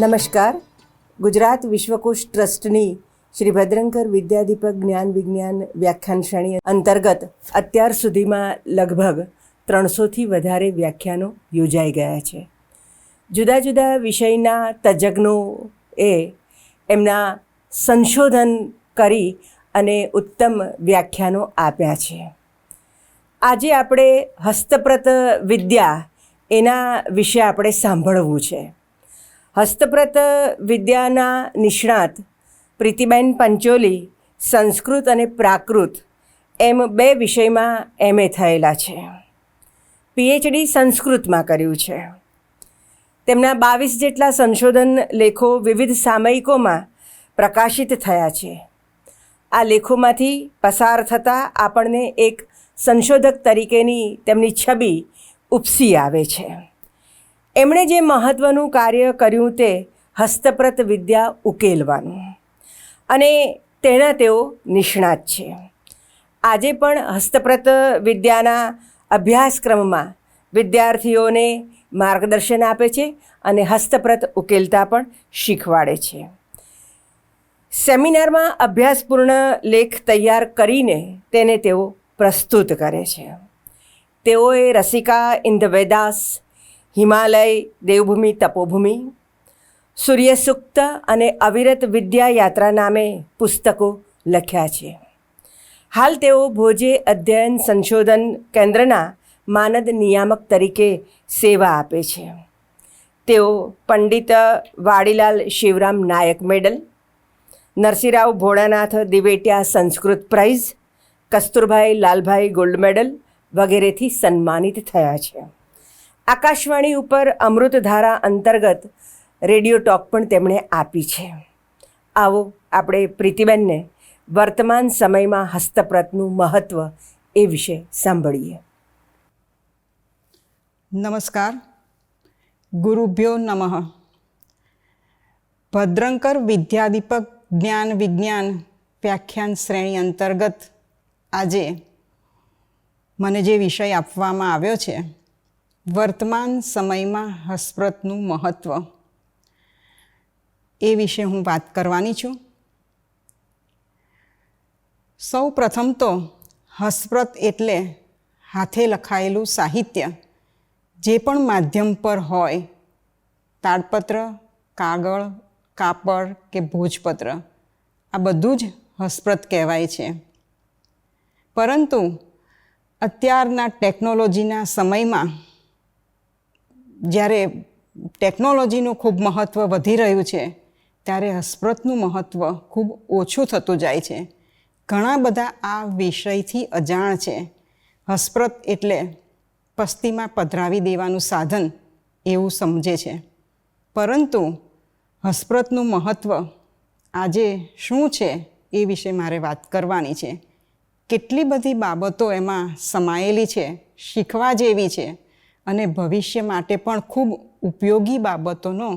નમસ્કાર. ગુજરાત વિશ્વકોશ ટ્રસ્ટની શ્રી ભદ્રંકર વિદ્યાદીપક જ્ઞાન વિજ્ઞાન વ્યાખ્યાન શ્રેણી અંતર્ગત અત્યાર સુધીમાં લગભગ 300થી વધારે વ્યાખ્યાનો યોજાઈ ગયા છે. જુદા જુદા વિષયના તજજ્ઞોએ એમના સંશોધન કરી અને ઉત્તમ વ્યાખ્યાનો આપ્યા છે. આજે આપણે હસ્તપ્રત વિદ્યા એના વિશે આપણે સાંભળવું છે. હસ્તપ્રત વિદ્યાના નિષ્ણાત પ્રીતિબેન પંચોલી સંસ્કૃત અને પ્રાકૃત એમ 2 વિષયમાં MA થયેલા છે. PhD સંસ્કૃતમાં કર્યું છે. તેમના 22 જેટલા સંશોધન લેખો વિવિધ સામયિકોમાં પ્રકાશિત થયા છે. આ લેખોમાંથી પસાર થતાં આપણને એક સંશોધક તરીકેની તેમની છબી ઉપસી આવે છે. એમણે જે મહત્ત્વનું કાર્ય કર્યું તે હસ્તપ્રત વિદ્યા ઉકેલવાનું, અને તેના તેઓ નિષ્ણાત છે. આજે પણ હસ્તપ્રત વિદ્યાના અભ્યાસક્રમમાં વિદ્યાર્થીઓને માર્ગદર્શન આપે છે અને હસ્તપ્રત ઉકેલતા પણ શીખવાડે છે. સેમિનારમાં અભ્યાસપૂર્ણ લેખ તૈયાર કરીને તેને તેઓ પ્રસ્તુત કરે છે. તેઓએ રસિકા ઇન ધ વેદાસ, હિમાલય, દેવભૂમિ, તપોભૂમિ, સૂર્યસુક્ત અને અવિરત વિદ્યા યાત્રા નામે પુસ્તકો લખ્યા છે. હાલ તેઓ ભોજે અધ્યયન સંશોધન કેન્દ્રના માનદ નિયામક તરીકે સેવા આપે છે. તેઓ Pandit Vadilal Shivram Nayak medal, Narsinhrao Bholanath Divetia Sanskrit prize, Kasturbhai Lalbhai gold medal વગેરેથી સન્માનિત થયા છે. આકાશવાણી ઉપર અમૃતધારા અંતર્ગત રેડિયો ટોક પણ તેમણે આપી છે. આવો આપણે પ્રીતિબેનને વર્તમાન સમયમાં હસ્તપ્રતનું મહત્ત્વ એ વિશે સાંભળીએ. નમસ્કાર. ગુરુભ્યો નમઃ. ભદ્રંકર વિદ્યાદીપક જ્ઞાન વિજ્ઞાન વ્યાખ્યાન શ્રેણી અંતર્ગત આજે મને જે વિષય આપવામાં આવ્યો છે, વર્તમાન સમયમાં હસ્તપ્રતનું મહત્ત્વ, એ વિશે હું વાત કરવાની છું. સૌ પ્રથમ તો હસ્તપ્રત એટલે હાથે લખાયેલું સાહિત્ય, જે પણ માધ્યમ પર હોય, તાડપત્ર, કાગળ, કાપડ કે ભોજપત્ર, આ બધું જ હસ્તપ્રત કહેવાય છે. પરંતુ અત્યારના ટેકનોલોજીના સમયમાં જ્યારે ટેકનોલોજીનું ખૂબ મહત્ત્વ વધી રહ્યું છે, ત્યારે હસ્તપ્રતનું મહત્ત્વ ખૂબ ઓછું થતું જાય છે. ઘણા બધા આ વિષયથી અજાણ છે. હસ્તપ્રત એટલે પસ્તીમાં પધરાવી દેવાનું સાધન એવું સમજે છે. પરંતુ હસ્તપ્રતનું મહત્ત્વ આજે શું છે એ વિશે મારે વાત કરવાની છે. કેટલી બધી બાબતો એમાં સમાયેલી છે, શીખવા જેવી છે, અને ભવિષ્ય માટે પણ ખૂબ ઉપયોગી બાબતોનો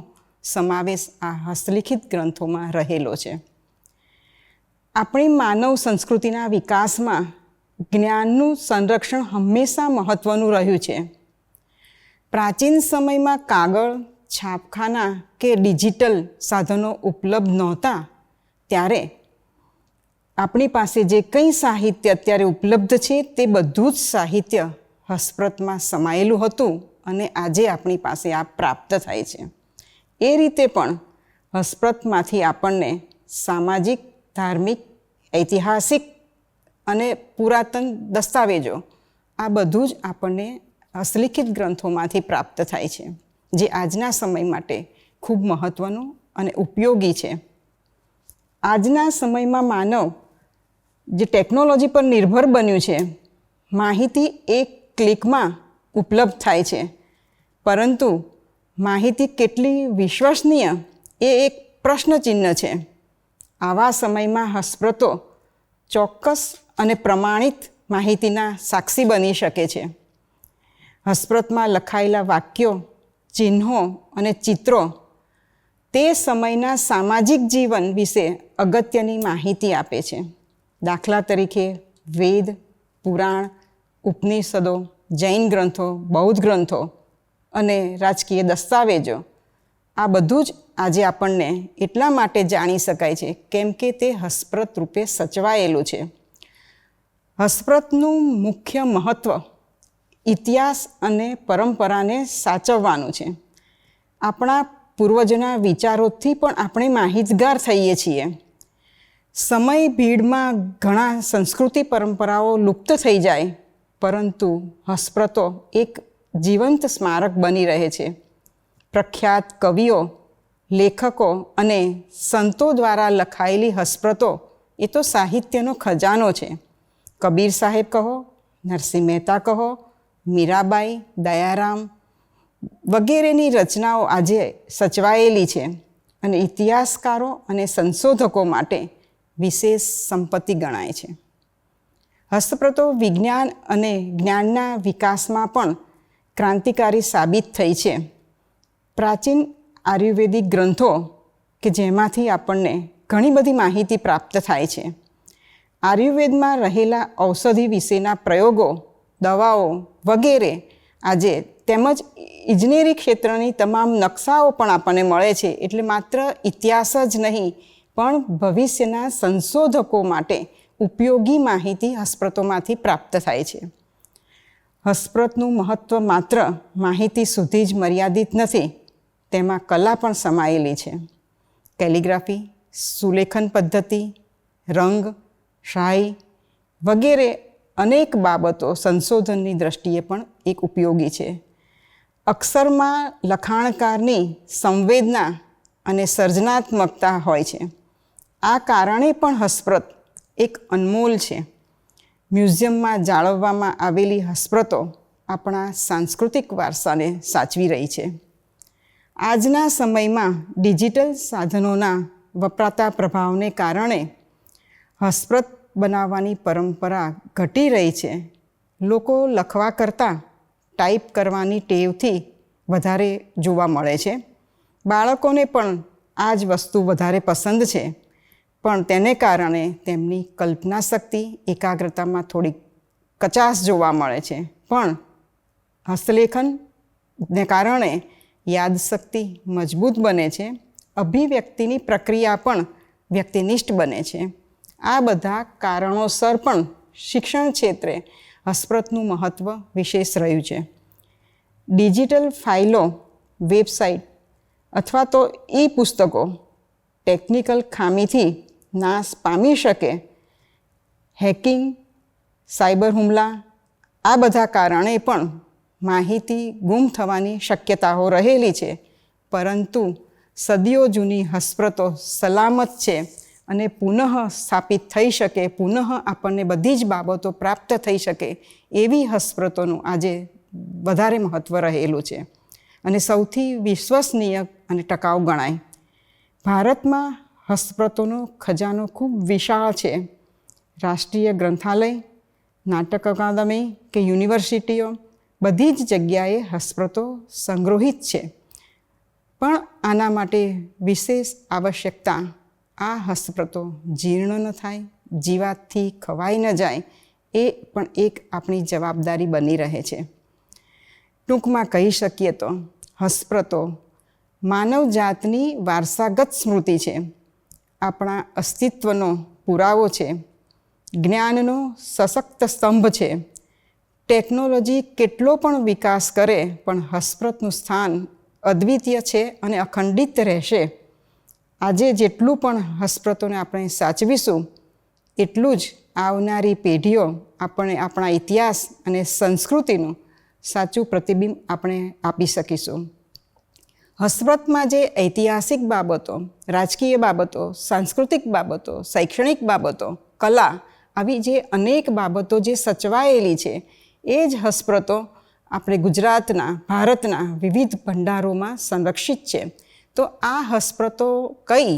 સમાવેશ આ હસ્તલિખિત ગ્રંથોમાં રહેલો છે. આપણી માનવ સંસ્કૃતિના વિકાસમાં જ્ઞાનનું સંરક્ષણ હંમેશા મહત્ત્વનું રહ્યું છે. પ્રાચીન સમયમાં કાગળ, છાપખાના કે ડિજિટલ સાધનો ઉપલબ્ધ નહોતા, ત્યારે આપણી પાસે જે કંઈ સાહિત્ય અત્યારે ઉપલબ્ધ છે તે બધું જ સાહિત્ય હસ્તપ્રતમાં સમાયેલું હતું, અને આજે આપણી પાસે આ પ્રાપ્ત થાય છે. એ રીતે પણ હસ્તપ્રતમાંથી આપણને સામાજિક, ધાર્મિક, ઐતિહાસિક અને પુરાતન દસ્તાવેજો, આ બધું જ આપણને હસ્તલિખિત ગ્રંથોમાંથી પ્રાપ્ત થાય છે, જે આજના સમય માટે ખૂબ મહત્ત્વનું અને ઉપયોગી છે. આજના સમયમાં માનવ જે ટેકનોલોજી પર નિર્ભર બન્યું છે, માહિતી એક ક્લિકમાં ઉપલબ્ધ થાય છે, પરંતુ માહિતી કેટલી વિશ્વસનીય એ એક પ્રશ્નચિહ્ન છે. આવા સમયમાં હસ્તપ્રતો ચોક્કસ અને પ્રમાણિત માહિતીના સાક્ષી બની શકે છે. હસ્તપ્રતમાં લખાયેલા વાક્યો, ચિહ્નો અને ચિત્રો તે સમયના સામાજિક જીવન વિશે અગત્યની માહિતી આપે છે. દાખલા તરીકે વેદ, પુરાણ, ઉપનિષદો, જૈન ગ્રંથો, બૌદ્ધ ગ્રંથો અને રાજકીય દસ્તાવેજો, આ બધું જ આજે આપણને એટલા માટે જાણી શકાય છે કેમ કે તે હસ્તપ્રત રૂપે સચવાયેલું છે. હસ્તપ્રતનું મુખ્ય મહત્ત્વ ઇતિહાસ અને પરંપરાને સાચવવાનું છે. આપણા પૂર્વજોના વિચારોથી પણ આપણે માહિતગાર થઈએ છીએ. સમય ભીડમાં ઘણા સંસ્કૃતિ પરંપરાઓ લુપ્ત થઈ જાય, પરંતુ હસ્તપ્રતો એક જીવંત સ્મારક બની રહે છે. પ્રખ્યાત કવિઓ, લેખકો અને સંતો દ્વારા લખાયેલી હસ્તપ્રતો એ તો સાહિત્યનો ખજાનો છે. કબીર સાહેબ કહો, નરસિંહ મહેતા કહો, મીરાબાઈ, દયારામ વગેરેની રચનાઓ આજે સચવાયેલી છે અને ઇતિહાસકારો અને સંશોધકો માટે વિશેષ સંપત્તિ ગણાય છે. હસ્તપ્રતો વિજ્ઞાન અને જ્ઞાનના વિકાસમાં પણ ક્રાંતિકારી સાબિત થઈ છે. પ્રાચીન આયુર્વેદિક ગ્રંથો કે જેમાંથી આપણને ઘણી બધી માહિતી પ્રાપ્ત થાય છે. આયુર્વેદમાં રહેલા ઔષધિ વિશેના પ્રયોગો, દવાઓ વગેરે આજે તેમજ ઇજનેરી ક્ષેત્રની તમામ નકશાઓ પણ આપણને મળે છે. એટલે માત્ર ઇતિહાસ જ નહીં પણ ભવિષ્યના સંશોધકો માટે ઉપયોગી માહિતી હસ્તપ્રતોમાંથી પ્રાપ્ત થાય છે. હસ્તપ્રતનું મહત્ત્વ માત્ર માહિતી સુધી જ મર્યાદિત નથી, તેમાં કલા પણ સમાયેલી છે. કેલિગ્રાફી, સુલેખન પદ્ધતિ, રંગ, શાહી વગેરે અનેક બાબતો સંશોધનની દૃષ્ટિએ પણ એક ઉપયોગી છે. અક્ષરમાં લખાણકારની સંવેદના અને સર્જનાત્મકતા હોય છે. આ કારણે પણ હસ્તપ્રત એક અનમોલ છે. મ્યુઝિયમમાં જાળવવામાં આવેલી હસ્તપ્રતો આપણા સાંસ્કૃતિક વારસાને સાચવી રહી છે. આજના સમયમાં ડિજિટલ સાધનોના વપરાતા પ્રભાવને કારણે હસ્તપ્રત બનાવવાની પરંપરા ઘટી રહી છે. લોકો લખવા કરતાં ટાઈપ કરવાની ટેવથી વધારે જોવા મળે છે. બાળકોને પણ આ જ વસ્તુ વધારે પસંદ છે, પણ તેને કારણે તેમની કલ્પના શક્તિ, એકાગ્રતામાં થોડીક કચાશ જોવા મળે છે. પણ હસ્તલેખનને કારણે યાદશક્તિ મજબૂત બને છે. અભિવ્યક્તિની પ્રક્રિયા પણ વ્યક્તિનિષ્ઠ બને છે. આ બધા કારણોસર પણ શિક્ષણ ક્ષેત્રે હસ્તપ્રતનું મહત્ત્વ વિશેષ રહ્યું છે. ડિજિટલ ફાઇલો, વેબસાઇટ અથવા તો ઈ પુસ્તકો ટેકનિકલ ખામીથી નાશ પામી શકે. હેકિંગ, સાયબર હુમલા આ બધા કારણે પણ માહિતી ગુમ થવાની શક્યતાઓ રહેલી છે. પરંતુ સદીઓ જૂની હસ્તપ્રતો સલામત છે અને પુનઃ સ્થાપિત થઈ શકે, પુનઃ આપણને બધી જ બાબતો પ્રાપ્ત થઈ શકે એવી હસ્તપ્રતોનું આજે વધારે મહત્ત્વ રહેલું છે અને સૌથી વિશ્વસનીય અને ટકાઉ ગણાય. ભારતમાં હસ્તપ્રતોનો ખજાનો ખૂબ વિશાળ છે. રાષ્ટ્રીય ગ્રંથાલય, નાટક અકાદમી કે યુનિવર્સિટીઓ બધી જ જગ્યાએ હસ્તપ્રતો સંગ્રહિત છે. પણ આના માટે વિશેષ આવશ્યકતા આ હસ્તપ્રતો જીર્ણ ન થાય, જીવાતથી ખવાઈ ન જાય એ પણ એક આપણી જવાબદારી બની રહે છે. ટૂંકમાં કહી શકીએ તો હસ્તપ્રતો માનવજાતની વારસાગત સ્મૃતિ છે, આપણા અસ્તિત્વનો પુરાવો છે, જ્ઞાનનો સશક્ત સ્તંભ છે. ટેકનોલોજી કેટલો પણ વિકાસ કરે પણ હસ્તપ્રતનું સ્થાન અદ્વિતીય છે અને અખંડિત રહેશે. આજે જેટલું પણ હસ્તપ્રતોને આપણે સાચવીશું એટલું જ આવનારી પેઢીઓ આપણે આપણા ઇતિહાસ અને સંસ્કૃતિનું સાચું પ્રતિબિંબ આપણે આપી શકીશું. હસ્તપ્રતમાં જે ઐતિહાસિક બાબતો, રાજકીય બાબતો, સાંસ્કૃતિક બાબતો, શૈક્ષણિક બાબતો, કલા આવી જે અનેક બાબતો જે સચવાયેલી છે એ જ હસ્તપ્રતો આપણે ગુજરાતના, ભારતના વિવિધ ભંડારોમાં સંરક્ષિત છે. તો આ હસ્તપ્રતો કઈ,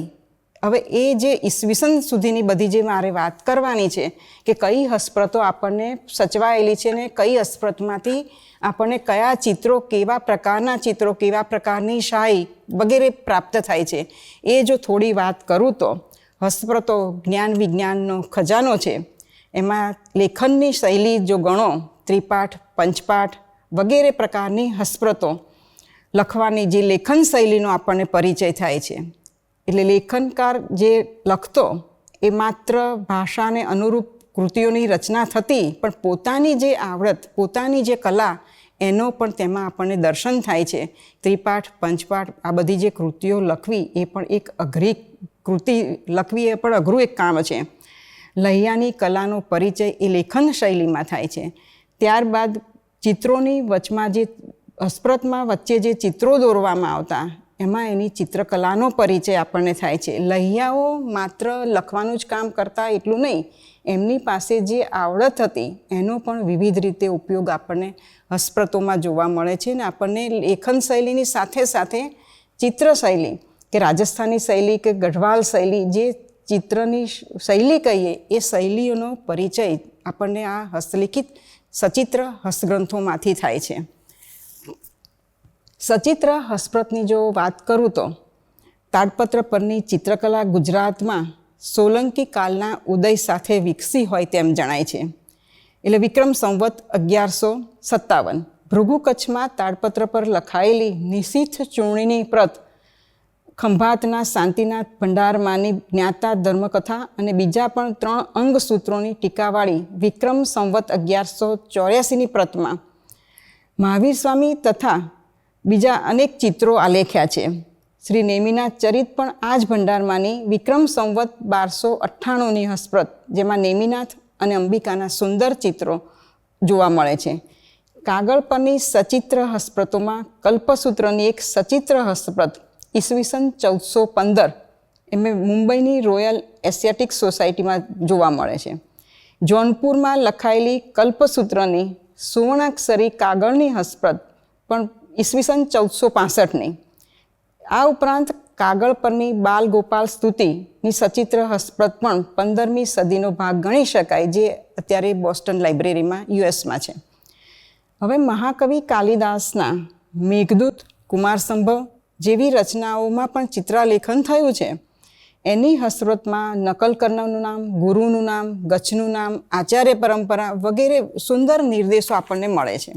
હવે એ જે ઈસવીસન સુધીની બધી જે મારે વાત કરવાની છે કે કઈ હસ્તપ્રતો આપણને સચવાયેલી છે ને કઈ હસ્તપ્રતમાંથી આપણને કયા ચિત્રો, કેવા પ્રકારના ચિત્રો, કેવા પ્રકારની શાહી વગેરે પ્રાપ્ત થાય છે, એ જો થોડી વાત કરું તો હસ્તપ્રતો જ્ઞાન વિજ્ઞાનનો ખજાનો છે. એમાં લેખનની શૈલી જો ગણો, ત્રિપાઠ, પંચપાઠ વગેરે પ્રકારની હસ્તપ્રતો લખવાની જે લેખન શૈલીનો આપણને પરિચય થાય છે. એટલે લેખનકાર જે લખતો એ માત્ર ભાષાને અનુરૂપ કૃતિઓની રચના થતી, પણ પોતાની જે આવડત, પોતાની જે કલા, એનો પણ તેમાં આપણને દર્શન થાય છે. ત્રિપાઠ, પંચપાઠ, આ બધી જે કૃતિઓ લખવી એ પણ એક અઘરી કૃતિ લખવી એ પણ અઘરું એક કામ છે. લહિયાની કલાનો પરિચય એ લેખન શૈલીમાં થાય છે. ત્યારબાદ ચિત્રોની વચમાં જે હસ્પ્રતમાં વચ્ચે જે ચિત્રો દોરવામાં આવતા, એમાં એની ચિત્રકલાનો પરિચય આપણને થાય છે. લહિયાઓ માત્ર લખવાનું જ કામ કરતા એટલું નહીં, એમની પાસે જે આવડત હતી એનો પણ વિવિધ રીતે ઉપયોગ આપણને હસ્પ્રતોમાં જોવા મળે છે. ને આપણને લેખન શૈલીની સાથે સાથે ચિત્ર શૈલી કે રાજસ્થાની શૈલી કે ગઢવાલ શૈલી, જે ચિત્રની શૈલી કહીએ, એ શૈલીઓનો પરિચય આપણને આ હસ્તલિખિત સચિત્ર હસ્તગ્રંથોમાંથી થાય છે. સચિત્ર હસ્પ્રતની જો વાત કરું તો તાડપત્ર પરની ચિત્રકલા ગુજરાતમાં સોલંકી કાળના ઉદય સાથે વિકસી હોય તેમ જણાય છે. એટલે વિક્રમ સંવત 1157 ભૃગુ કચ્છમાં તાડપત્ર પર લખાયેલી નિશીથ ચૂર્ણીની પ્રત, ખંભાતના શાંતિનાથ ભંડારમાંની જ્ઞાતા ધર્મકથા અને બીજા પણ 3 અંગસૂત્રોની ટીકાવાળી વિક્રમ સંવત 1184ની પ્રતમાં મહાવીર સ્વામી તથા બીજા અનેક ચિત્રો આલેખ્યા છે. શ્રી નેમિનાથ ચરિત પણ આ જ ભંડારમાંની વિક્રમ સંવત 1298ની હસ્પ્રત, જેમાં નેમિનાથ અને અંબિકાના સુંદર ચિત્રો જોવા મળે છે. કાગળ પરની સચિત્ર હસ્પ્રતોમાં કલ્પસૂત્રની એક સચિત્ર હસ્પ્રત ઈસવીસન 1415 એમાં મુંબઈની રોયલ એશિયાટિક સોસાયટીમાં જોવા મળે છે. જોનપુરમાં લખાયેલી કલ્પસૂત્રની સુવર્ણાક્ષરી કાગળની હસ્પ્રત પણ ઈસવીસન 1465ની. આ ઉપરાંત કાગળ પરની બાલ ગોપાલ સ્તુતિની સચિત્ર હસ્પ્રત પણ 15મી સદીનો ભાગ ગણી શકાય, જે અત્યારે બોસ્ટન લાઇબ્રેરીમાં યુએસમાં છે. હવે મહાકવિ કાલિદાસના મેઘદૂત, કુમારસંભવ જેવી રચનાઓમાં પણ ચિત્રાલેખન થયું છે. એની હસ્પ્રતમાં નકલ કરનારનું નામ, ગુરુનું નામ, ગચ્છનું નામ, આચાર્ય પરંપરા વગેરે સુંદર નિર્દેશો આપણને મળે છે.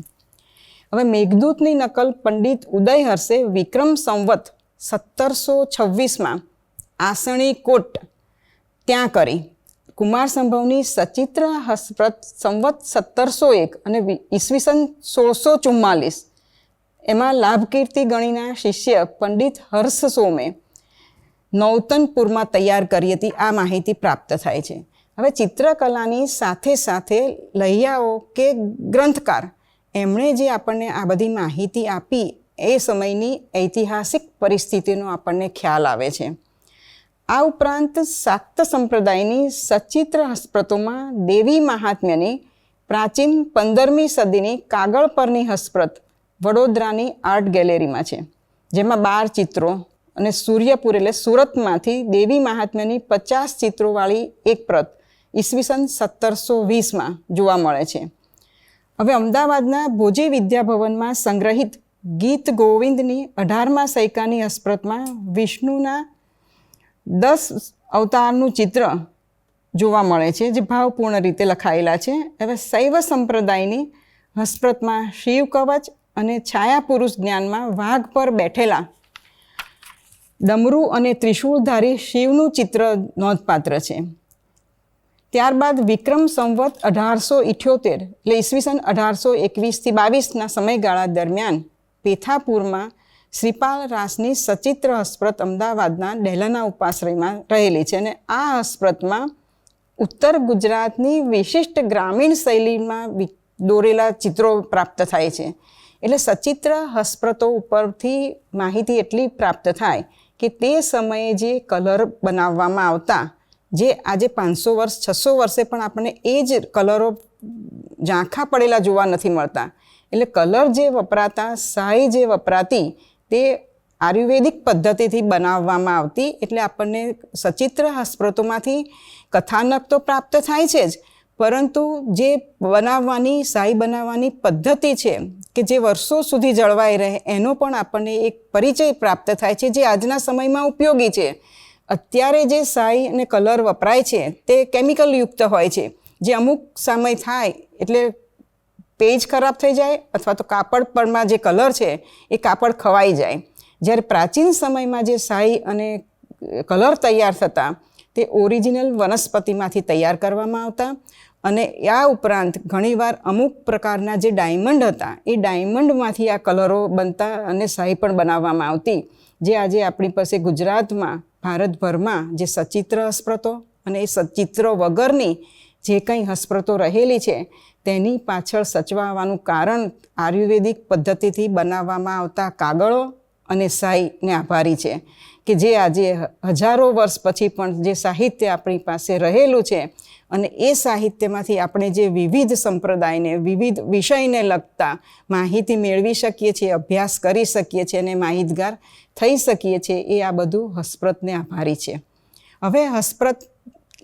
હવે મેઘદૂતની નકલ પંડિત ઉદયહર્ષે વિક્રમ સંવત 1726માં આસણી કોટ ત્યાં કરી. કુમારસંભવની સચિત્ર હસ્પ્રત સંવત 1701 અને ઈસવીસન 1644 એમાં લાભકીર્તિ ગણીના શિષ્ય પંડિત હર્ષ સોમે નૌતનપુરમાં તૈયાર કરી હતી. આ માહિતી પ્રાપ્ત થાય છે. હવે ચિત્રકલાની સાથે સાથે લહિયાઓ કે ગ્રંથકાર એમણે જે આપણને આ બધી માહિતી આપી, એ સમયની ઐતિહાસિક પરિસ્થિતિનો આપણને ખ્યાલ આવે છે. આ ઉપરાંત શાક્ત સંપ્રદાયની સચિત્ર હસ્પ્રતોમાં દેવી મહાત્મ્યની પ્રાચીન 15મી સદીની કાગળ પરની હસ્પ્રત વડોદરાની આર્ટ ગેલેરીમાં છે, જેમાં 12 ચિત્રો અને સૂર્યપુર એટલે સુરતમાંથી દેવી મહાત્મ્યની 50 ચિત્રોવાળી એક પ્રત ઈસવીસન 1720માં જોવા મળે છે. હવે અમદાવાદના ભોજે વિદ્યાભવનમાં સંગ્રહિત ગીત ગોવિંદની 18મા સૈકાની હસ્પ્રતમાં વિષ્ણુના 10 અવતારનું ચિત્ર જોવા મળે છે, જે ભાવપૂર્ણ રીતે લખાયેલા છે. હવે શૈવ સંપ્રદાયની હસ્પ્રતમાં શિવ કવચ અને છાયા પુરુષ જ્ઞાનમાં વાઘ પર બેઠેલા ડમરૂ અને ત્રિશૂળધારી શિવનું ચિત્ર નોંધપાત્ર છે. ત્યારબાદ વિક્રમ સંવત 1878 એટલે ઈસવીસન 1821થી 22ના સમયગાળા દરમિયાન પેથાપુરમાં શ્રીપાલ રાસની સચિત્ર હસ્પ્રત અમદાવાદના ડેલના ઉપાશ્રયમાં રહેલી છે. અને આ હસ્પ્રતમાં ઉત્તર ગુજરાતની વિશિષ્ટ ગ્રામીણ શૈલીમાં દોરેલા ચિત્રો પ્રાપ્ત થાય છે. એટલે સચિત્ર હસ્પ્રતો ઉપરથી માહિતી એટલી પ્રાપ્ત થાય કે તે સમયે જે કલર બનાવવામાં આવતા, જે આજે 500 વર્ષ 600 વર્ષે પણ આપણને એ જ કલરો ઝાંખા પડેલા જોવા નથી મળતા. એટલે કલર જે વપરાતા, શાહી જે વપરાતી, તે આયુર્વેદિક પદ્ધતિથી બનાવવામાં આવતી. એટલે આપણને સચિત્ર હસ્પ્રતોમાંથી કથાનક તો પ્રાપ્ત થાય છે જ, પરંતુ જે બનાવવાની, શાહી બનાવવાની પદ્ધતિ છે કે જે વર્ષો સુધી જળવાઈ રહે, એનો પણ આપણને એક પરિચય પ્રાપ્ત થાય છે, જે આજના સમયમાં ઉપયોગી છે. અત્યારે જે શાહી અને કલર વપરાય છે તે કેમિકલ યુક્ત હોય છે, જે અમુક સમય થાય એટલે પેજ ખરાબ થઈ જાય અથવા તો કાપડ પરમાં જે કલર છે એ કાપડ ખવાઈ જાય. જ્યારે પ્રાચીન સમયમાં જે શાહી અને કલર તૈયાર થતા તે ઓરિજિનલ વનસ્પતિમાંથી તૈયાર કરવામાં આવતા અને આ ઉપરાંત ઘણીવાર અમુક પ્રકારના જે ડાયમંડ હતા એ ડાયમંડમાંથી આ કલરો બનતા અને શાહી પણ બનાવવામાં આવતી, જે આજે આપણી પાસે ગુજરાતમાં ભારતભરમાં જે સચિત્ર હસ્પ્રતો અને એ સચિત્રો વગરની જે કંઈ હસ્પ્રતો રહેલી છે તેની પાછળ સચવાવાનું કારણ આયુર્વેદિક પદ્ધતિથી બનાવવામાં આવતા કાગળો અને શાહીને આભારી છે કે જે આજે હજારો વર્ષ પછી પણ જે સાહિત્ય આપણી પાસે રહેલું છે અને એ સાહિત્યમાંથી આપણે જે વિવિધ સંપ્રદાયને વિવિધ વિષયને લગતા માહિતી મેળવી શકીએ છીએ, અભ્યાસ કરી શકીએ છીએ અને માહિતગાર થઈ શકીએ છીએ, એ આ બધું હસ્પ્રતને આભારી છે. હવે હસ્પ્રત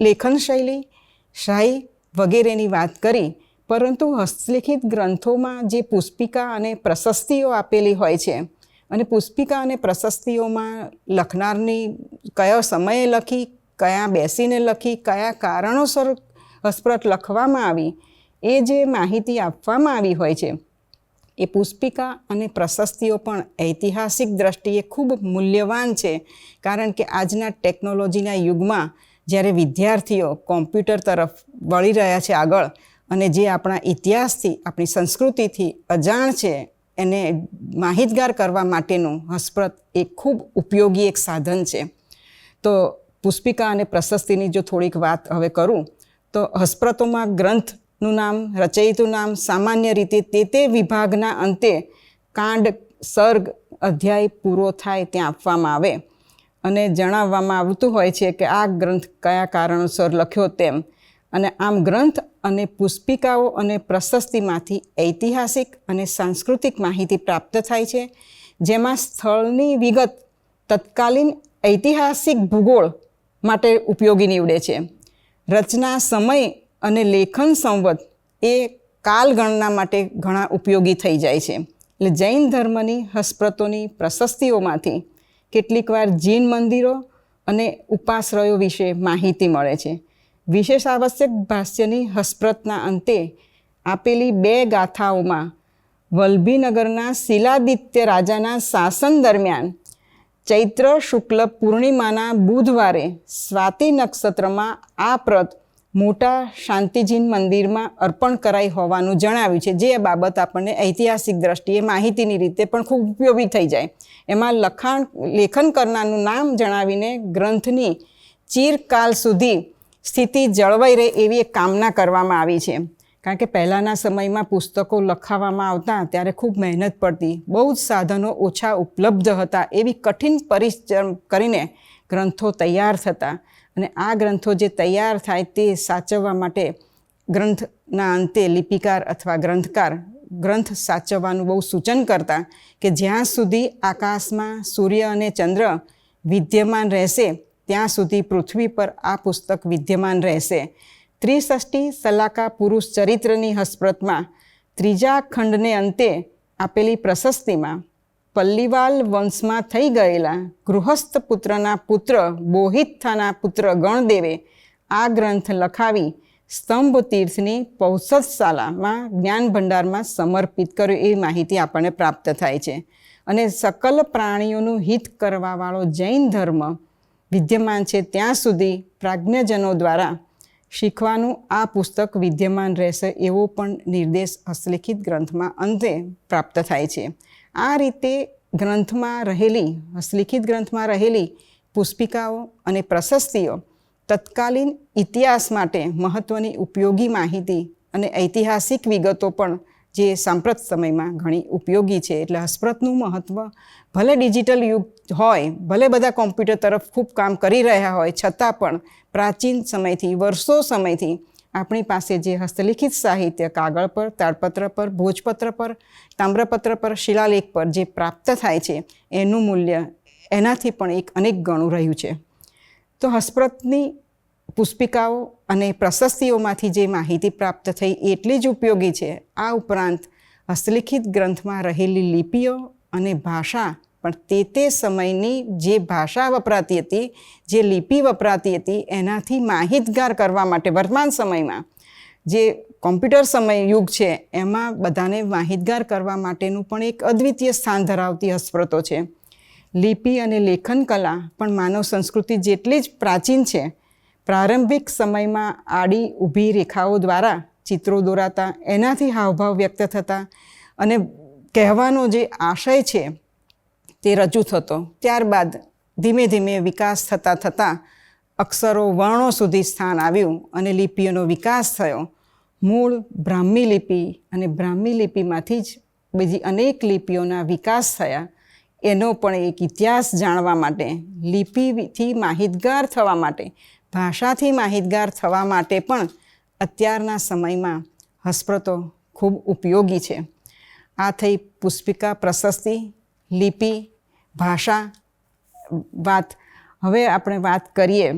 લેખન શૈલી, શાહી વગેરેની વાત કરી, પરંતુ હસ્તલિખિત ગ્રંથોમાં જે પુસ્તિકા અને પ્રશસ્તિઓ આપેલી હોય છે અને પુસ્તિકા અને પ્રશસ્તિઓમાં લખનારની કયો સમયે લખી, કયા બેસીને લખી, કયા કારણોસર હસ્પ્રત લખવામાં આવી, એ જે માહિતી આપવામાં આવી હોય છે એ પુસ્તિકા અને પ્રશસ્તિઓ પણ ઐતિહાસિક દ્રષ્ટિએ ખૂબ મૂલ્યવાન છે. કારણ કે આજના ટેકનોલોજીના યુગમાં જ્યારે વિદ્યાર્થીઓ કોમ્પ્યુટર તરફ વળી રહ્યા છે આગળ અને જે આપણા ઇતિહાસથી, આપણી સંસ્કૃતિથી અજાણ છે એને માહિતગાર કરવા માટેનું હસ્પ્રત એ ખૂબ ઉપયોગી એક સાધન છે. તો પુસ્તિકા અને પ્રશસ્તિની જો થોડીક વાત હવે કરું તો હસ્પ્રતોમાં ગ્રંથનું નામ, રચયિતું નામ સામાન્ય રીતે તે વિભાગના અંતે કાંડ, સર્ગ, અધ્યાય પૂરો થાય ત્યાં આપવામાં આવે અને જણાવવામાં આવતું હોય છે કે આ ગ્રંથ કયા કારણોસર લખ્યો તેમ. અને આમ ગ્રંથ અને પુસ્તિકાઓ અને પ્રશસ્તિમાંથી ઐતિહાસિક અને સાંસ્કૃતિક માહિતી પ્રાપ્ત થાય છે, જેમાં સ્થળની વિગત તત્કાલીન ઐતિહાસિક ભૂગોળ માટે ઉપયોગી નીવડે છે. રચના સમય અને લેખન સંવત એ કાલગણના માટે ઘણા ઉપયોગી થઈ જાય છે. એટલે જૈન ધર્મની હસ્પ્રતોની પ્રશસ્તિઓમાંથી કેટલીકવાર જૈન મંદિરો અને ઉપાશ્રયો વિશે માહિતી મળે છે. વિશેષ આવશ્યક ભાષ્યની હસ્પ્રતના અંતે આપેલી 2 ગાથાઓમાં વલ્લભીનગરના શિલાદિત્ય રાજાના શાસન દરમિયાન ચૈત્ર શુક્લ પૂર્ણિમાના બુધવારે સ્વાતિ નક્ષત્રમાં આ પ્રત મોટા શાંતિજીન મંદિરમાં અર્પણ કરાઈ હોવાનું જણાવ્યું છે, જે બાબત આપણને ઐતિહાસિક દ્રષ્ટિએ માહિતીની રીતે પણ ખૂબ ઉપયોગી થઈ જાય. એમાં લેખન કરનારનું નામ જણાવીને ગ્રંથની ચિરકાલ સુધી સ્થિતિ જળવાઈ રહે એવી એક કામના કરવામાં આવી છે. કારણ કે પહેલાંના સમયમાં પુસ્તકો લખાવવામાં આવતા ત્યારે ખૂબ મહેનત પડતી, બહુ જ સાધનો ઓછા ઉપલબ્ધ હતા, એવી કઠિન પરિશ્રમ કરીને ગ્રંથો તૈયાર થતા અને આ ગ્રંથો જે તૈયાર થાય તે સાચવવા માટે ગ્રંથના અંતે લિપિકાર અથવા ગ્રંથકાર ગ્રંથ સાચવવાનું બહુ સૂચન કરતા કે જ્યાં સુધી આકાશમાં સૂર્ય અને ચંદ્ર વિદ્યમાન રહેશે ત્યાં સુધી પૃથ્વી પર આ પુસ્તક વિદ્યમાન રહેશે. ત્રિષષ્ટિ સલાકા પુરુષ ચરિત્રની હસ્પ્રતમાં 3જા ખંડને અંતે આપેલી પ્રશસ્તિમાં પલ્લીવાલ વંશમાં થઈ ગયેલા ગૃહસ્થ પુત્રના પુત્ર બોહિત્થાના પુત્ર ગણદેવે આ ગ્રંથ લખાવી સ્તંભ તીર્થની પૌષદશાલામાં જ્ઞાન ભંડારમાં સમર્પિત કર્યો એવી માહિતી આપણને પ્રાપ્ત થાય છે. અને સકલ પ્રાણીઓનું હિત કરવાવાળો જૈન ધર્મ વિદ્યમાન છે ત્યાં સુધી પ્રાજ્ઞજનો દ્વારા શીખવાનું આ પુસ્તક વિદ્યમાન રહેશે એવો પણ નિર્દેશ હસ્તલિખિત ગ્રંથમાં અંતે પ્રાપ્ત થાય છે. આ રીતે હસ્તલિખિત ગ્રંથમાં રહેલી પુસ્તિકાઓ અને પ્રશસ્તિઓ તત્કાલીન ઇતિહાસ માટે મહત્ત્વની ઉપયોગી માહિતી અને ઐતિહાસિક વિગતો પણ જે સાંપ્રત સમયમાં ઘણી ઉપયોગી છે. એટલે હસ્પ્રતનું મહત્ત્વ ભલે ડિજિટલ યુગ હોય, ભલે બધા કોમ્પ્યુટર તરફ ખૂબ કામ કરી રહ્યા હોય, છતાં પણ પ્રાચીન સમયથી, વર્ષો સમયથી આપણી પાસે જે હસ્તલિખિત સાહિત્ય કાગળ પર, તાડપત્ર પર, ભોજપત્ર પર, તામ્રપત્ર પર, શિલાલેખ પર જે પ્રાપ્ત થાય છે એનું મૂલ્ય એનાથી પણ અનેક ગણું રહ્યું છે. તો હસ્પ્રતની પુસ્તિકાઓ અને પ્રશસ્તિઓમાંથી જે માહિતી પ્રાપ્ત થઈ એટલી જ ઉપયોગી છે. આ ઉપરાંત હસ્તલિખિત ગ્રંથમાં રહેલી લિપિઓ અને ભાષા પણ તે સમયની જે ભાષા વપરાતી હતી, જે લિપિ વપરાતી હતી એનાથી માહિતગાર કરવા માટે વર્તમાન સમયમાં જે કોમ્પ્યુટર સમય યુગ છે એમાં બધાને માહિતગાર કરવા માટેનું પણ એક અદ્વિતીય સ્થાન ધરાવતી હસ્તપ્રતો છે. લિપિ અને લેખન કલા પણ માનવ સંસ્કૃતિ જેટલી જ પ્રાચીન છે. પ્રારંભિક સમયમાં આડી ઊભી રેખાઓ દ્વારા ચિત્રો દોરાતા, એનાથી હાવભાવ વ્યક્ત થતા અને કહેવાનો જે આશય છે તે રજૂ થતો. ત્યારબાદ ધીમે ધીમે વિકાસ થતાં થતાં અક્ષરો વર્ણો સુધી સ્થાન આવ્યું અને લિપિઓનો વિકાસ થયો. મૂળ બ્રાહ્મી લિપિ અને બ્રાહ્મી લિપિમાંથી જ બીજી અનેક લિપિઓના વિકાસ થયા. એનો પણ એક ઇતિહાસ જાણવા માટે, લિપિથી માહિતગાર થવા માટે, ભાષાથી માહિતગાર થવા માટે પણ અત્યારના સમયમાં હસ્તપ્રતો ખૂબ ઉપયોગી છે. આ થઈ પુષ્પિકા, પ્રશસ્તિ, લિપિ, ભાષા વાત. હવે આપણે વાત કરીએ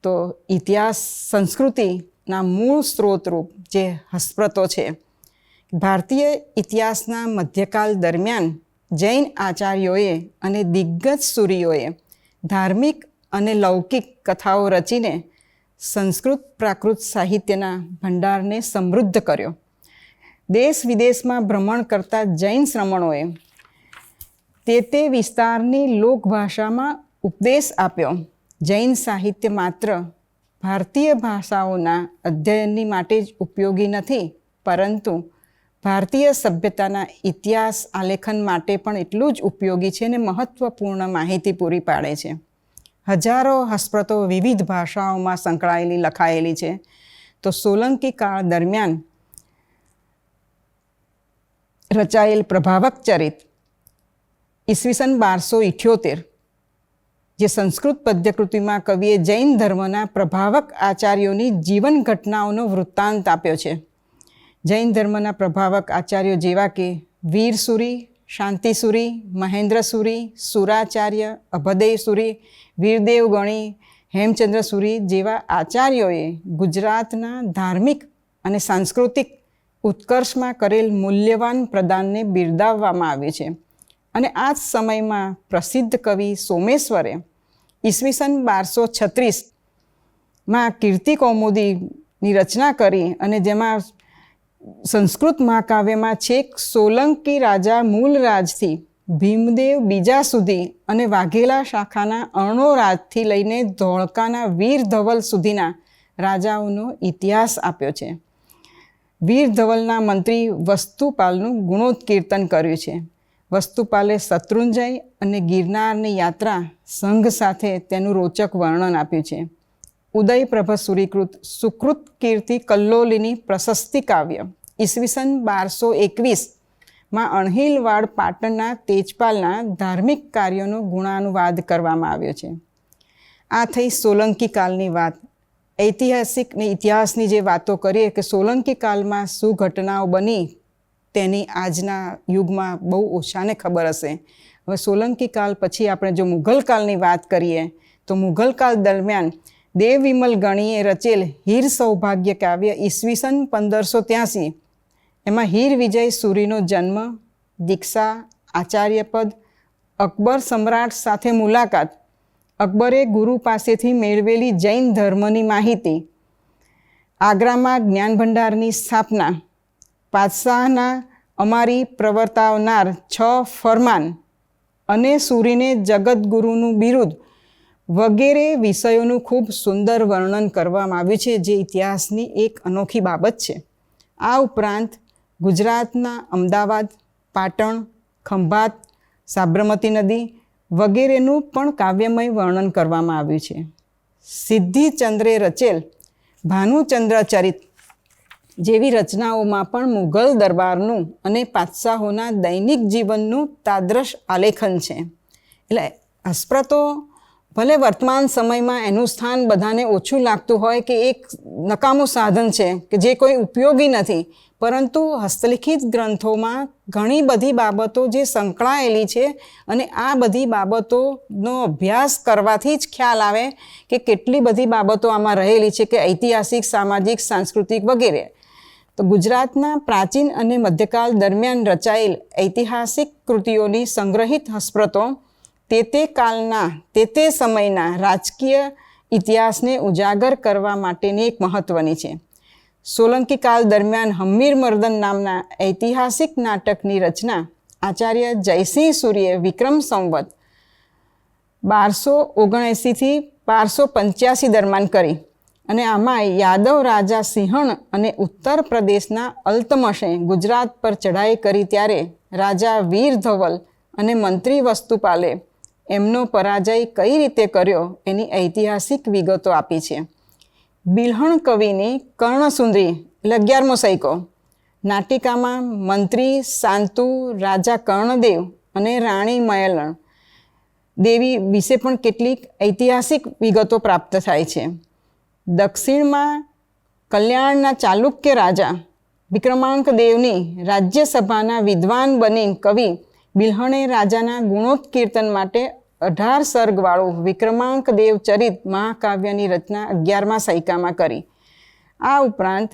તો ઇતિહાસ સંસ્કૃતિના મૂળ સ્ત્રોતરૂપ જે હસ્તપ્રતો છે. ભારતીય ઇતિહાસના મધ્યકાલ દરમિયાન જૈન આચાર્યોએ અને દિગ્ગજ સૂરીઓએ ધાર્મિક અને લૌકિક કથાઓ રચીને સંસ્કૃત પ્રાકૃત સાહિત્યના ભંડારને સમૃદ્ધ કર્યો. દેશ વિદેશમાં ભ્રમણ કરતા જૈન શ્રમણોએ તે વિસ્તારની લોકભાષામાં ઉપદેશ આપ્યો. જૈન સાહિત્ય માત્ર ભારતીય ભાષાઓના અધ્યયનની માટે જ ઉપયોગી નથી, પરંતુ ભારતીય સભ્યતાના ઇતિહાસ આલેખન માટે પણ એટલું જ ઉપયોગી છે અને મહત્ત્વપૂર્ણ માહિતી પૂરી પાડે છે. હજારો હસ્તપ્રતો વિવિધ ભાષાઓમાં સંકળાયેલી લખાયેલી છે. તો સોલંકી કાળ દરમિયાન રચાયેલ પ્રભાવક ચરિત ઈસવીસન 1278, જે સંસ્કૃત પદ્યકૃતિમાં કવિએ જૈન ધર્મના પ્રભાવક આચાર્યોની જીવન ઘટનાઓનો વૃત્તાંત આપ્યો છે. જૈન ધર્મના પ્રભાવક આચાર્યો જેવા કે વીરસુરી, શાંતિસુરી, મહેન્દ્રસુરી, સુરાચાર્ય, અભદેયસુરી, વીરદેવગણી, હેમચંદ્રસુરી જેવા આચાર્યોએ ગુજરાતના ધાર્મિક અને સાંસ્કૃતિક ઉત્કર્ષમાં કરેલ મૂલ્યવાન પ્રદાનને બિરદાવવામાં આવ્યું છે. અને આ જ સમયમાં પ્રસિદ્ધ કવિ સોમેશ્વરે ઈસવીસન 1236માં કીર્તિકૌમુદીની રચના કરી અને જેમાં સંસ્કૃત મહાકાવ્યમાં છેક સોલંકી રાજા મૂલરાજથી ભીમદેવ બીજા સુધી અને વાઘેલા શાખાના અર્ણોરાજથી લઈને ધોળકાના વીર ધવલ સુધીના રાજાઓનો ઇતિહાસ આપ્યો છે. વીર ધવલના મંત્રી વસ્તુપાલનું ગુણોત્કીર્તન કર્યું છે. વસ્તુપાલે શત્રુંજય અને ગિરનારની યાત્રા સંઘ સાથે તેનું રોચક વર્ણન આપ્યું છે. ઉદયપ્રભ સુરીકૃત સુકૃત કીર્તિ કલ્લોલીની પ્રશસ્તિ કાવ્ય ઈસવીસન 1221માં અણહિલવાડ પાટણના તેજપાલના ધાર્મિક કાર્યોનો ગુણાનુવાદ કરવામાં આવ્યો છે. આ થઈ સોલંકી કાળની વાત. ઐતિહાસિક ને ઇતિહાસની જે વાતો કરીએ કે સોલંકી કાળમાં શું ઘટનાઓ બની તેની આજના યુગમાં બહુ ઓછાને ખબર હશે. હવે સોલંકી કાળ પછી આપણે જો મુઘલ કાળની વાત કરીએ તો મુઘલ કાળ દરમિયાન દેવ વિમલ ગણીએ રચેલ હીર સૌભાગ્ય કાવ્ય ઈસવીસન 1583, એમાં હીર વિજય સુરીનો જન્મ, દીક્ષા, આચાર્યપદ, અકબર સમ્રાટ સાથે મુલાકાત, અકબરે ગુરુ પાસેથી મેળવેલી જૈન ધર્મની માહિતી, આગ્રામાં જ્ઞાન ભંડારની સ્થાપના, પાતશાહના અમારી પ્રવર્તાવનાર 6 ફરમાન અને સુરીને જગતગુરુનું બિરુદ વગેરે વિષયોનું ખૂબ સુંદર વર્ણન કરવામાં આવ્યું છે, જે ઇતિહાસની એક અનોખી બાબત છે. આ ઉપરાંત ગુજરાતના અમદાવાદ, પાટણ, ખંભાત, સાબરમતી નદી વગેરેનું પણ કાવ્યમય વર્ણન કરવામાં આવ્યું છે. સિદ્ધિચંદ્રે રચેલ ભાનુચંદ્ર ચરિત જેવી રચનાઓમાં પણ મુઘલ દરબારનું અને પાતશાહોના દૈનિક જીવનનું તાદ્રશ આલેખન છે. એટલે હસ્તપ્રતો ભલે વર્તમાન સમયમાં એનું સ્થાન બધાને ઓછું લાગતું હોય કે એક નકામું સાધન છે કે જે કોઈ ઉપયોગી નથી, પરંતુ હસ્તલિખિત ગ્રંથોમાં ઘણી બધી બાબતો જે સંકળાયેલી છે અને આ બધી બાબતોનો અભ્યાસ કરવાથી જ ખ્યાલ આવે કે કેટલી બધી બાબતો આમાં રહેલી છે કે ઐતિહાસિક, સામાજિક, સાંસ્કૃતિક વગેરે. તો ગુજરાતના પ્રાચીન અને મધ્યકાળ દરમિયાન રચાયેલ ઐતિહાસિક કૃતિઓની સંગ્રહિત હસ્તપ્રતો તે કાળના તે સમયના રાજકીય ઇતિહાસને ઉજાગર કરવા માટેની એક મહત્ત્વની છે. સોલંકી કાળ દરમિયાન હમ્મીર મર્દન નામના ઐતિહાસિક નાટકની રચના આચાર્ય જયસિંહ સૂર્યે વિક્રમ સંવત 1279થી 1285 દરમિયાન કરી અને આમાં યાદવ રાજા સિંહણ અને ઉત્તર પ્રદેશના અલ્તમશે ગુજરાત પર ચઢાઈ કરી ત્યારે રાજા વીર ધવલ અને મંત્રી વસ્તુપાલે એમનો પરાજય કઈ રીતે કર્યો એની ઐતિહાસિક વિગતો આપી છે. બિલ્હણ કવિની કર્ણસુંદરી એટલે 11મો સૈકો નાટિકામાં મંત્રી શાંતુ, રાજા કર્ણદેવ અને રાણી મયલણ દેવી વિશે પણ કેટલીક ઐતિહાસિક વિગતો પ્રાપ્ત થાય છે. દક્ષિણમાં કલ્યાણના ચાલુક્ય રાજા વિક્રમાંક દેવની રાજ્યસભાના વિદ્વાન બની કવિ બિલ્હણે રાજાના ગુણોત્કીર્તન માટે 18 સર્ગવાળું વિક્રમાંક દેવ ચરિત મહાકાવ્યની રચના 11મા સૈકામાં કરી. આ ઉપરાંત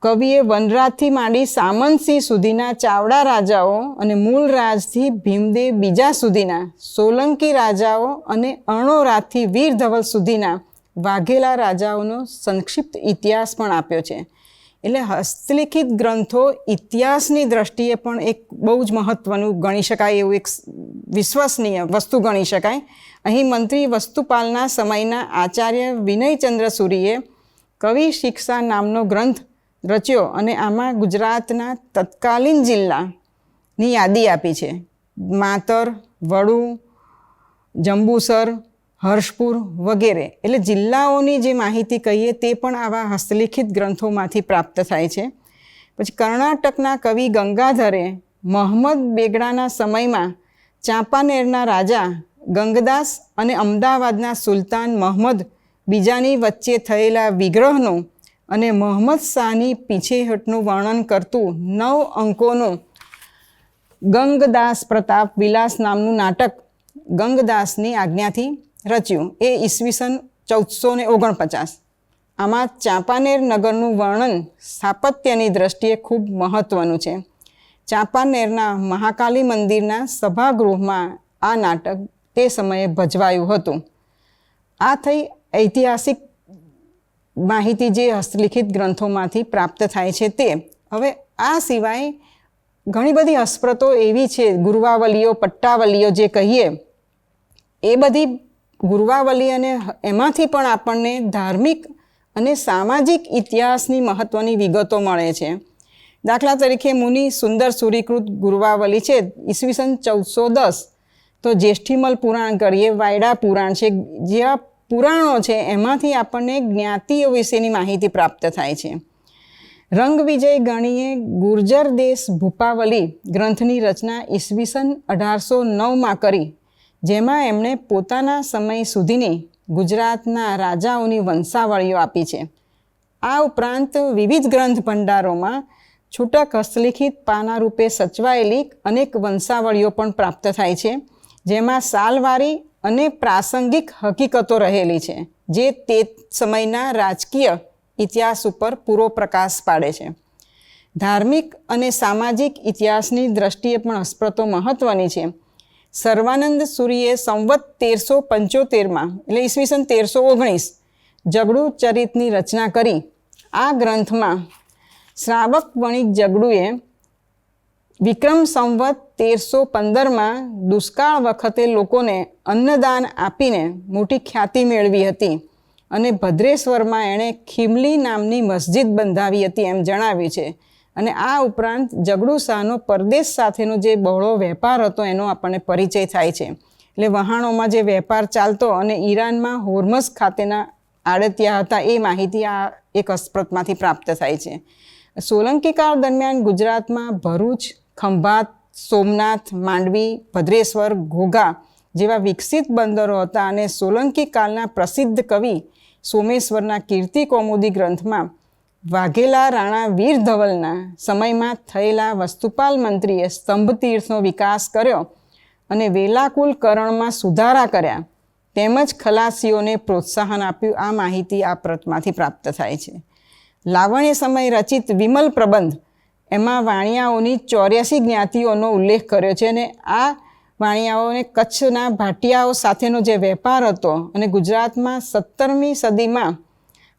કવિએ વનરાજથી માંડી સામંતસિંહ સુધીના ચાવડા રાજાઓ અને મૂળરાજથી ભીમદેવ બીજા સુધીના સોલંકી રાજાઓ અને અર્ણોરાજથી વીર ધવલ સુધીના વાઘેલા રાજાઓનો સંક્ષિપ્ત ઇતિહાસ પણ આપ્યો છે. એટલે હસ્તલિખિત ગ્રંથો ઇતિહાસની દ્રષ્ટિએ પણ એક બહુ જ મહત્ત્વનું ગણી શકાય એવું એક વિશ્વસનીય વસ્તુ ગણી શકાય. અહીં મંત્રી વસ્તુપાલના સમયના આચાર્ય વિનયચંદ્ર સૂરીએ કવિ શિક્ષા નામનો ગ્રંથ રચ્યો અને આમાં ગુજરાતના તત્કાલીન જિલ્લાની યાદી આપી છે. માતર, વડુ, જંબુસર, હર્ષપુર વગેરે એટલે જિલ્લાઓની જે માહિતી કહીએ તે પણ આવા હસ્તલિખિત ગ્રંથોમાંથી પ્રાપ્ત થાય છે. પછી કર્ણાટકના કવિ ગંગાધરે મહંમદ બેગડાના સમયમાં ચાંપાનેરના રાજા ગંગદાસ અને અમદાવાદના સુલતાન મહંમદ બીજાની વચ્ચે થયેલા વિગ્રહનું અને મહંમદ શાહની પીછેહટનું વર્ણન કરતું 9 અંકોનું ગંગદાસ પ્રતાપ વિલાસ નામનું નાટક ગંગદાસની આજ્ઞાથી રચ્યું. એ ઈસવીસન 1449. આમાં ચાંપાનેર નગરનું વર્ણન સ્થાપત્યની દ્રષ્ટિએ ખૂબ મહત્ત્વનું છે. ચાંપાનેરના મહાકાલી મંદિરના સભાગૃહમાં આ નાટક તે સમયે ભજવાયું હતું. આ થઈ ઐતિહાસિક માહિતી જે હસ્તલિખિત ગ્રંથોમાંથી પ્રાપ્ત થાય છે તે. હવે આ સિવાય ઘણી બધી હસ્પ્રતો એવી છે, ગુરવાવલીઓ, પટ્ટાવલીઓ જે કહીએ એ બધી ગુરવાવલી અને એમાંથી પણ આપણને ધાર્મિક અને સામાજિક ઇતિહાસની મહત્ત્વની વિગતો મળે છે. દાખલા તરીકે મુનિ સુંદર સૂરીકૃત ગુરવાવલી છે ઈસવીસન 1410. તો જ્યેષ્ઠીમલ પુરાણ કરીએ, વાયડા પુરાણ છે, જેવા પુરાણો છે એમાંથી આપણને જ્ઞાતિઓ વિશેની માહિતી પ્રાપ્ત થાય છે. રંગવિજય ગણીએ ગુર્જર દેશ ભૂપાવલી ગ્રંથની રચના ઈસવીસન 1809માં કરી, જેમાં એમણે પોતાના સમય સુધીની ગુજરાતના રાજાઓની વંશાવળીઓ આપી છે. આ ઉપરાંત વિવિધ ગ્રંથ ભંડારોમાં છૂટક હસ્તલિખિત પાના રૂપે સચવાયેલી અનેક વંશાવળીઓ પણ પ્રાપ્ત થાય છે, જેમાં સાલવારી અને પ્રાસંગિક હકીકતો રહેલી છે, જે તે સમયના રાજકીય ઇતિહાસ ઉપર પૂરો પ્રકાશ પાડે છે. ધાર્મિક અને સામાજિક ઇતિહાસની દ્રષ્ટિએ પણ હસ્પ્રતો મહત્ત્વની છે. સર્વાનંદ સૂરીએ સંવત 1375માં એટલે ઈસવીસન 1319 જગડુ ચરિતની રચના કરી. આ ગ્રંથમાં શ્રાવક વણિક જગડુએ વિક્રમ સંવત 1315માં દુષ્કાળ વખતે લોકોને અન્નદાન આપીને મોટી ખ્યાતિ મેળવી હતી અને ભદ્રેશ્વરમાં એણે ખીમલી નામની મસ્જિદ બંધાવી હતી એમ જણાવ્યું છે. અને આ ઉપરાંત જગડુ શાહનો પરદેશ સાથેનો જે બહોળો વેપાર હતો એનો આપણને પરિચય થાય છે. એટલે વહાણોમાં જે વેપાર ચાલતો અને ઈરાનમાં હોર્મઝ ખાતેના આડતિયા હતા એ માહિતી આ એક હસ્તપ્રતમાંથી પ્રાપ્ત થાય છે. સોલંકી કાળ દરમિયાન ગુજરાતમાં ભરૂચ, ખંભાત, સોમનાથ, માંડવી, ભદ્રેશ્વર, ઘોઘા જેવા વિકસિત બંદરો હતા અને સોલંકી કાળના પ્રસિદ્ધ કવિ સોમેશ્વરના કીર્તિ કૌમુદી ગ્રંથમાં વાઘેલા રાણા વીર ધવલના સમયમાં થયેલા વસ્તુપાલ મંત્રીએ સ્તંભ તીર્થનો વિકાસ કર્યો અને વેલાકુલ કરણમાં સુધારા કર્યા, તેમજ ખલાસીઓને પ્રોત્સાહન આપ્યું. આ માહિતી આ પ્રતમાંથી પ્રાપ્ત થાય છે. લાવણ્ય સમય રચિત વિમલ પ્રબંધ એમાં વાણિયાઓની 84 જ્ઞાતિઓનો ઉલ્લેખ કર્યો છે અને આ વાણિયાઓને કચ્છના ભાટિયાઓ સાથેનો જે વેપાર હતો અને ગુજરાતમાં 17મી સદીમાં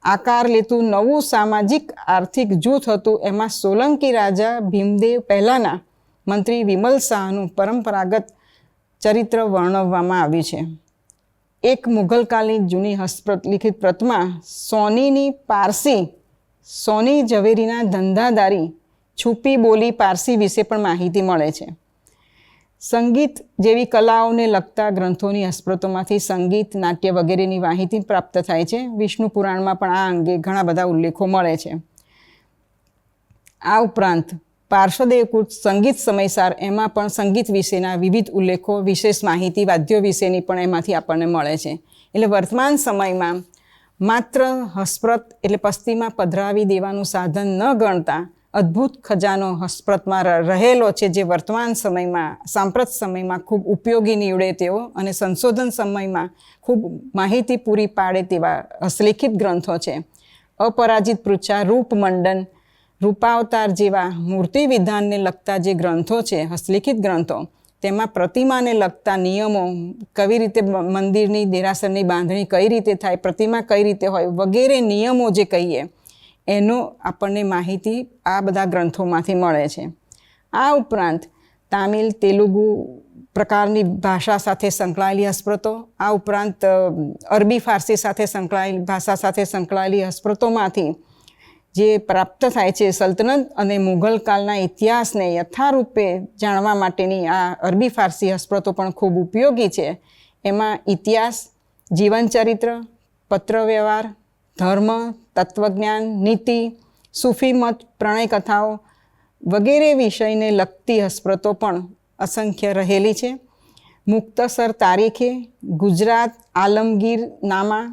આકાર લેતું નવું સામાજિક આર્થિક જૂથ હતું. એમાં સોલંકી રાજા ભીમદેવ પહેલાંના મંત્રી વિમલ શાહનું પરંપરાગત ચરિત્ર વર્ણવવામાં આવ્યું છે. એક મુઘલકાલીન જૂની હસ્તલિખિત પ્રતમાં સોનીની પારસી સોની ઝવેરીના ધંધાદારી છુપી બોલી પારસી વિશે પણ માહિતી મળે છે. સંગીત જેવી કલાઓને લગતા ગ્રંથોની હસ્તપ્રતોમાંથી સંગીત, નાટ્ય વગેરેની માહિતી પ્રાપ્ત થાય છે. વિષ્ણુ પુરાણમાં પણ આ અંગે ઘણા બધા ઉલ્લેખો મળે છે. આ ઉપરાંત પાર્શ્વદેવકૃત સંગીત સમયસાર, એમાં પણ સંગીત વિશેના વિવિધ ઉલ્લેખો, વિશેષ માહિતી વાદ્યો વિશેની પણ એમાંથી આપણને મળે છે. એટલે વર્તમાન સમયમાં માત્ર હસ્તપ્રત એટલે પસ્તીમાં પધરાવી દેવાનું સાધન ન ગણતા અદ્ભુત ખજાનો હસ્તપ્રતમાં રહેલો છે, જે વર્તમાન સમયમાં સાંપ્રત સમયમાં ખૂબ ઉપયોગી નીવડે તેવો અને સંશોધન સમયમાં ખૂબ માહિતી પૂરી પાડે તેવા હસ્તલિખિત ગ્રંથો છે. અપરાજિત પૃચ્છા, રૂપમંડન, રૂપાવતાર જેવા મૂર્તિ વિધાનને લગતા જે ગ્રંથો છે, હસ્તલિખિત ગ્રંથો, તેમાં પ્રતિમાને લગતા નિયમો, કેવી રીતે મંદિરની દેરાસરની બાંધણી કઈ રીતે થાય, પ્રતિમા કઈ રીતે હોય વગેરે નિયમો જે કહીએ એનો આપણને માહિતી આ બધા ગ્રંથોમાંથી મળે છે. આ ઉપરાંત તામિલ, તેલુગુ પ્રકારની ભાષા સાથે સંકળાયેલી હસ્તપ્રતો, આ ઉપરાંત અરબી ફારસી સાથે સંકળાયેલી ભાષા સાથે સંકળાયેલી હસ્તપ્રતોમાંથી જે પ્રાપ્ત થાય છે, સલ્તનત અને મુઘલ કાળના ઇતિહાસને યથારૂપે જાણવા માટેની આ અરબી ફારસી હસ્તપ્રતો પણ ખૂબ ઉપયોગી છે. એમાં ઇતિહાસ, જીવનચરિત્ર, પત્રવ્યવહાર, ધર્મ, તત્વજ્ઞાન, નીતિ, સૂફી મત, પ્રણય કથાઓ વગેરે વિષયને લગતી હસ્તપ્રતો પણ અસંખ્ય રહેલી છે. મુક્તસર તારીખે, ગુજરાત આલમગીરનામા,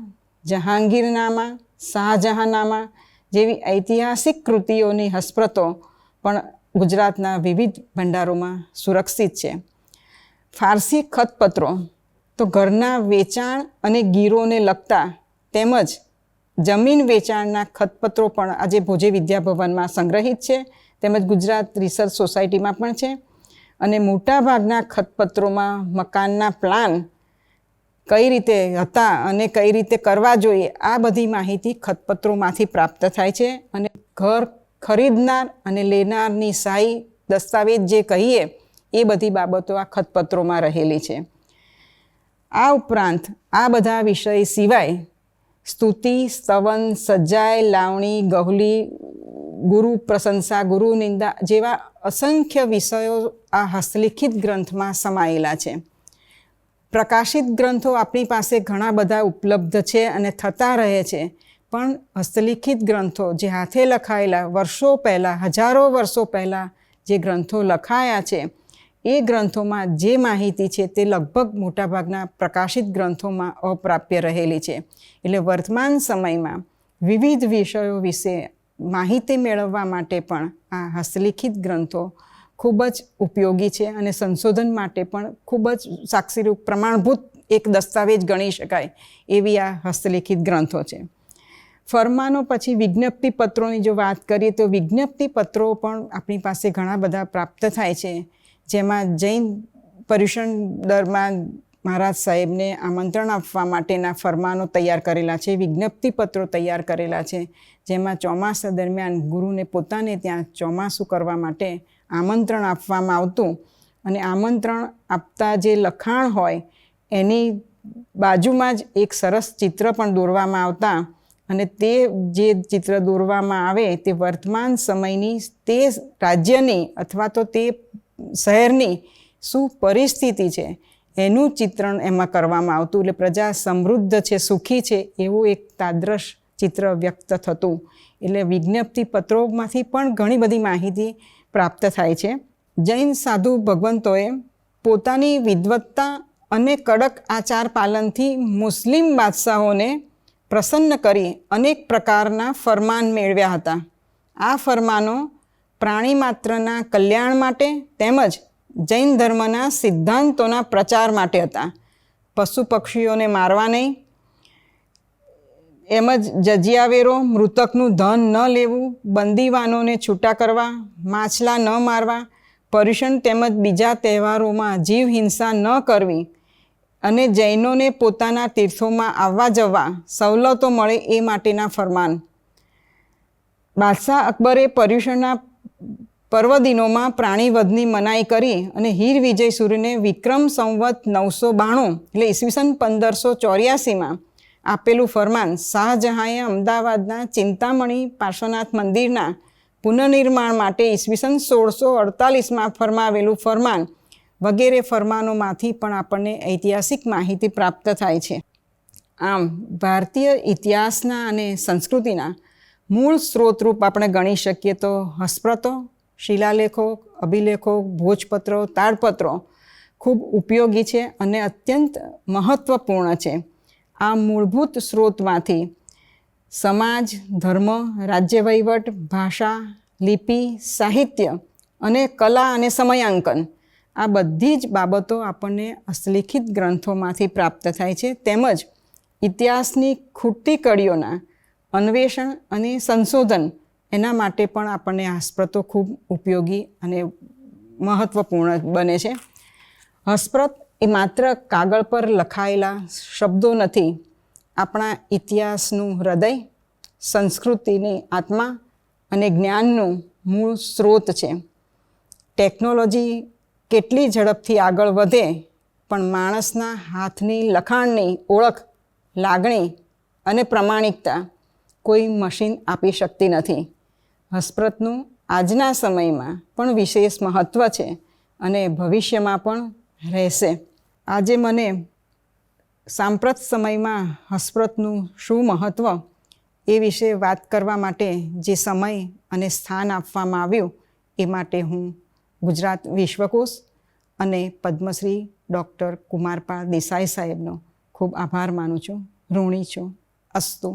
જહાંગીરનામા, શાહજહાંનામા જેવી ઐતિહાસિક કૃતિઓની હસ્તપ્રતો પણ ગુજરાતના વિવિધ ભંડારોમાં સુરક્ષિત છે. ફારસી ખતપત્રો તો ઘરના વેચાણ અને ગીરોને લગતા તેમજ જમીન વેચાણના ખતપત્રો પણ આજે ભોજે વિદ્યાભવનમાં સંગ્રહિત છે, તેમજ ગુજરાત રિસર્ચ સોસાયટીમાં પણ છે. અને મોટાભાગના ખતપત્રોમાં મકાનના પ્લાન કઈ રીતે હતા અને કઈ રીતે કરવા જોઈએ આ બધી માહિતી ખતપત્રોમાંથી પ્રાપ્ત થાય છે. અને ઘર ખરીદનાર અને લેનારની સહી, દસ્તાવેજ જે કહીએ એ બધી બાબતો આ ખતપત્રોમાં રહેલી છે. આ ઉપરાંત આ બધા વિષય સિવાય સ્તુતિ, સ્તવન, સજાય, લાવણી, ગહુલી, ગુરુ પ્રશંસા, ગુરુ નિંદા જેવા અસંખ્ય વિષયો આ હસ્તલિખિત ગ્રંથમાં સમાયેલા છે. પ્રકાશિત ગ્રંથો આપણી પાસે ઘણા બધા ઉપલબ્ધ છે અને થતા રહે છે, પણ હસ્તલિખિત ગ્રંથો જે હાથે લખાયેલા વર્ષો પહેલાં, હજારો વર્ષો પહેલાં જે ગ્રંથો લખાયા છે એ ગ્રંથોમાં જે માહિતી છે તે લગભગ મોટાભાગના પ્રકાશિત ગ્રંથોમાં અપ્રાપ્ય રહેલી છે. એટલે વર્તમાન સમયમાં વિવિધ વિષયો વિશે માહિતી મેળવવા માટે પણ આ હસ્તલિખિત ગ્રંથો ખૂબ જ ઉપયોગી છે અને સંશોધન માટે પણ ખૂબ જ સાક્ષીરૂપ પ્રમાણભૂત એક દસ્તાવેજ ગણી શકાય એવી આ હસ્તલિખિત ગ્રંથો છે. ફરમાનો પછી વિજ્ઞપ્તિ પત્રોની જો વાત કરીએ તો વિજ્ઞપ્તિ પત્રો પણ આપણી પાસે ઘણા બધા પ્રાપ્ત થાય છે, જેમાં જૈન પર્યુષણ દરમિયાન મહારાજ સાહેબને આમંત્રણ આપવા માટેના ફરમાનો તૈયાર કરેલા છે, વિજ્ઞપ્તિ પત્રો તૈયાર કરેલા છે, જેમાં ચોમાસા દરમિયાન ગુરુને પોતાને ત્યાં ચોમાસું કરવા માટે આમંત્રણ આપવામાં આવતું અને આમંત્રણ આપતા જે લખાણ હોય એની બાજુમાં જ એક સરસ ચિત્ર પણ દોરવામાં આવતા અને તે જે ચિત્ર દોરવામાં આવે તે વર્તમાન સમયની તે રાજ્યની અથવા તો તે શહેરની શું પરિસ્થિતિ છે એનું ચિત્રણ એમાં કરવામાં આવતું. એટલે પ્રજા સમૃદ્ધ છે, સુખી છે એવું એક તાદ્રશ ચિત્ર વ્યક્ત થતું. એટલે વિજ્ઞપ્તિ પત્રોમાંથી પણ ઘણી બધી માહિતી પ્રાપ્ત થાય છે. જૈન સાધુ ભગવંતોએ પોતાની વિદ્વત્તા અને કડક આચાર પાલનથી મુસ્લિમ બાદશાહોને પ્રસન્ન કરી અનેક પ્રકારના ફરમાન મેળવ્યા હતા. આ ફરમાનો પ્રાણી માત્રના કલ્યાણ માટે તેમજ જૈન ધર્મના સિદ્ધાંતોના પ્રચાર માટે હતા. પશુ પક્ષીઓને મારવા નહીં, એમ જ જજિયાવેરો, મૃતકનું ધન ન લેવું, બંદીવાનોને છૂટા કરવા, માછલા ન મારવા, પર્યુષણ તેમજ બીજા તહેવારોમાં જીવ હિંસા ન કરવી, અને જૈનોને પોતાના તીર્થોમાં આવવા જવા સવલતો મળે એ માટેના ફરમાન. બાદશાહ અકબરે પર્યુષણના પર્વદિનોમાં પ્રાણીવધની મનાઈ કરી અને હીર વિજય સૂર્યને વિક્રમ સંવત 992 એટલે ઈસવીસન 1584માં આપેલું ફરમાન શાહજહાંએ અમદાવાદના ચિંતામણી પાર્શ્વનાથ મંદિરના પુનર્નિર્માણ માટે ઈસવીસન 1648માં ફરમાવેલું ફરમાન વગેરે ફરમાનોમાંથી પણ આપણને ઐતિહાસિક માહિતી પ્રાપ્ત થાય છે. આમ ભારતીય ઇતિહાસના અને સંસ્કૃતિના મૂળ સ્ત્રોતરૂપ આપણે ગણી શકીએ તો હસ્તપ્રતો, શિલાલેખો, અભિલેખો, ભોજપત્રો, તાડપત્રો ખૂબ ઉપયોગી છે અને અત્યંત મહત્ત્વપૂર્ણ છે. આ મૂળભૂત સ્ત્રોતમાંથી સમાજ, ધર્મ, રાજ્ય વહીવટ, ભાષા, લિપિ, સાહિત્ય અને કલા અને સમયાંકન આ બધી જ બાબતો આપણને હસ્તલિખિત ગ્રંથોમાંથી પ્રાપ્ત થાય છે. તેમજ ઇતિહાસની ખૂટતી કડીઓના અન્વેષણ અને સંશોધન એના માટે પણ આપણને હસ્તપ્રતો ખૂબ ઉપયોગી અને મહત્ત્વપૂર્ણ બને છે. હસ્તપ્રત એ માત્ર કાગળ પર લખાયેલા શબ્દો નથી, આપણા ઇતિહાસનું હૃદય, સંસ્કૃતિની આત્મા અને જ્ઞાનનું મૂળ સ્ત્રોત છે. ટેકનોલોજી કેટલી ઝડપથી આગળ વધે પણ માણસના હાથની લખાણની ઓળખ, લાગણી અને પ્રમાણિકતા કોઈ મશીન આપી શકતી નથી. હસ્તપ્રતનું આજના સમયમાં પણ વિશેષ મહત્ત્વ છે અને ભવિષ્યમાં પણ રહેશે. આજે મને સાંપ્રત સમયમાં હસ્તપ્રતનું શું મહત્ત્વ એ વિશે વાત કરવા માટે જે સમય અને સ્થાન આપવામાં આવ્યું એ માટે હું ગુજરાત વિશ્વકોશ અને પદ્મશ્રી ડૉક્ટર કુમારપાળ દેસાઈ સાહેબનો ખૂબ આભાર માનું છું, ઋણી છું. અસ્તુ.